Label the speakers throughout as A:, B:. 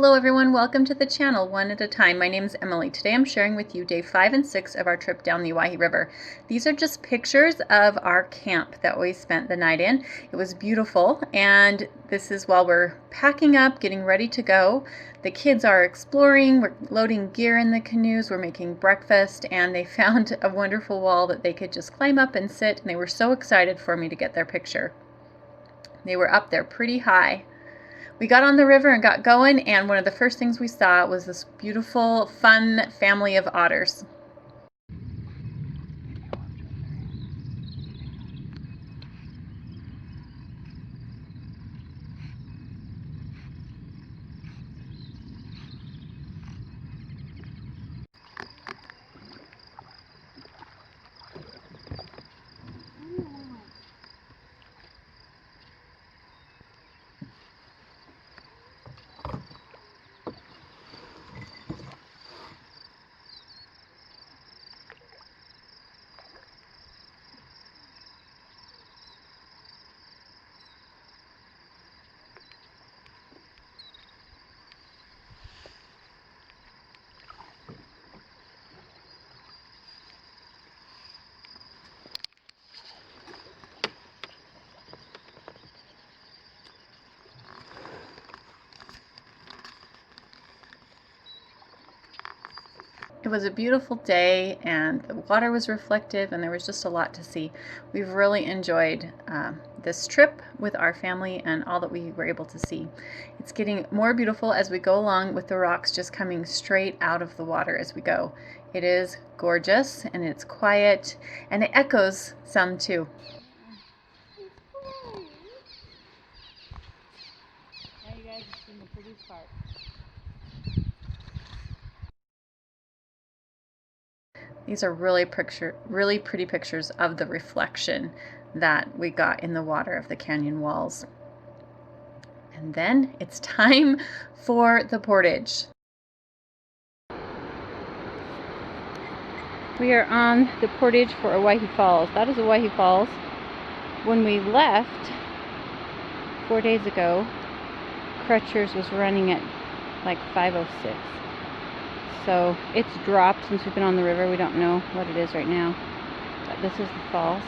A: Hello everyone, welcome to the channel One at a Time. My name is Emily. Today I'm sharing with you day 5 and 6 of our trip down the Owyhee River. These are just pictures of our camp that we spent the night in. It was beautiful, and this is while we're packing up, getting ready to go. The kids are exploring, we're loading gear in the canoes, we're making breakfast, and they found a wonderful wall that they could just climb up and sit, and they were so excited for me to get their picture. They were up there pretty high. We got on the river and got going, and one of the first things we saw was this beautiful, fun family of otters. It was a beautiful day, and the water was reflective, and there was just a lot to see. We've really enjoyed this trip with our family and all that we were able to see. It's getting more beautiful as we go along, with the rocks just coming straight out of the water as we go. It is gorgeous, and it's quiet, and it echoes some too.
B: Now you guys have seen the pretty part.
A: These are really pretty pictures of the reflection that we got in the water of the canyon walls. And then it's time for the portage.
B: We are on the portage for Owyhee Falls. That is Owyhee Falls. When we left 4 days ago, Crutchers was running at like 5:06. So it's dropped since we've been on the river. We don't know what it is right now. But this is the falls.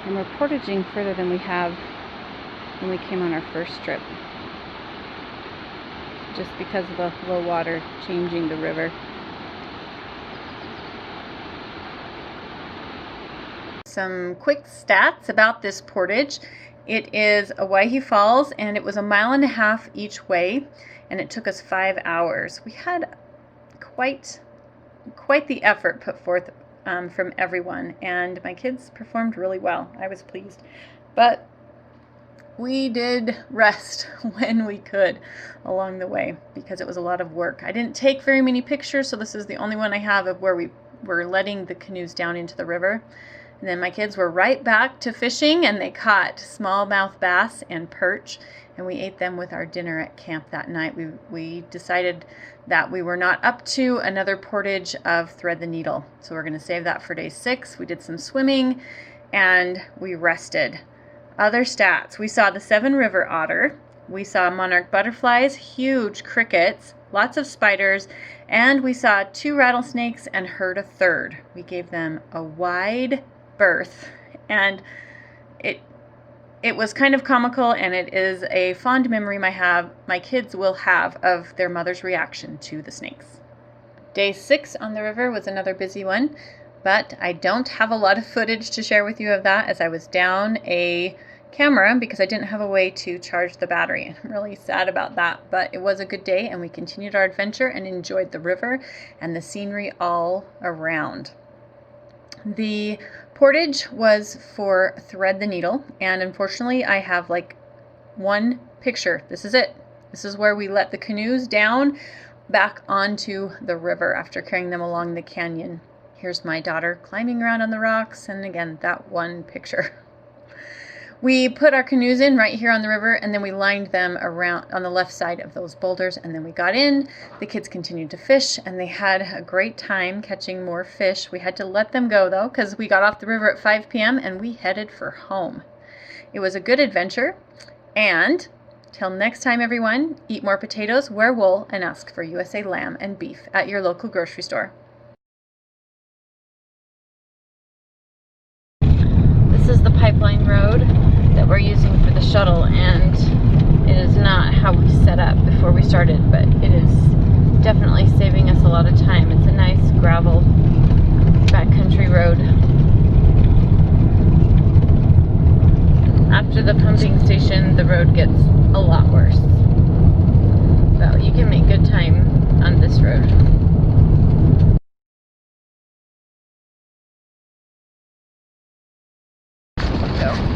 B: And we're portaging further than we have when we came on our first trip, just because of the low water changing the river.
A: Some quick stats about this portage. It is Owyhee Falls, and it was 1.5 miles each way, and it took us 5 hours. We had quite the effort put forth from everyone, and my kids performed really well. I was pleased, but we did rest when we could along the way because it was a lot of work. I didn't take very many pictures, so this is the only one I have of where we were letting the canoes down into the river. And then my kids were right back to fishing, and they caught smallmouth bass and perch, and we ate them with our dinner at camp that night. We decided that we were not up to another portage of thread the needle, so we're going to save that for day 6. We did some swimming, and we rested. Other stats: we saw the Seven River otter, we saw monarch butterflies, huge crickets, lots of spiders, and we saw 2 rattlesnakes and heard a third. We gave them a wide berth, and it was kind of comical, and it is a fond memory my kids will have of their mother's reaction to the snakes. Day 6 on the river was another busy one, but I don't have a lot of footage to share with you of that, as I was down a camera because I didn't have a way to charge the battery. I'm really sad about that, but it was a good day, and we continued our adventure and enjoyed the river and the scenery all around. The portage was for thread the needle, and unfortunately I have like one picture. This is it. This is where we let the canoes down back onto the river after carrying them along the canyon. Here's my daughter climbing around on the rocks, and again, that one picture. We put our canoes in right here on the river, and then we lined them around on the left side of those boulders, and then we got in. The kids continued to fish, and they had a great time catching more fish. We had to let them go though, because we got off the river at 5 p.m. and we headed for home. It was a good adventure, and Till next time, everyone, eat more potatoes, wear wool, and ask for USA lamb and beef at your local grocery store.
B: This is the pipeline road that we're using for the shuttle, and it is not how we set up before we started, but it is definitely saving us a lot of time. It's a nice gravel backcountry road. After the pumping station, the road gets a lot worse. So you can make good time on this road. Go.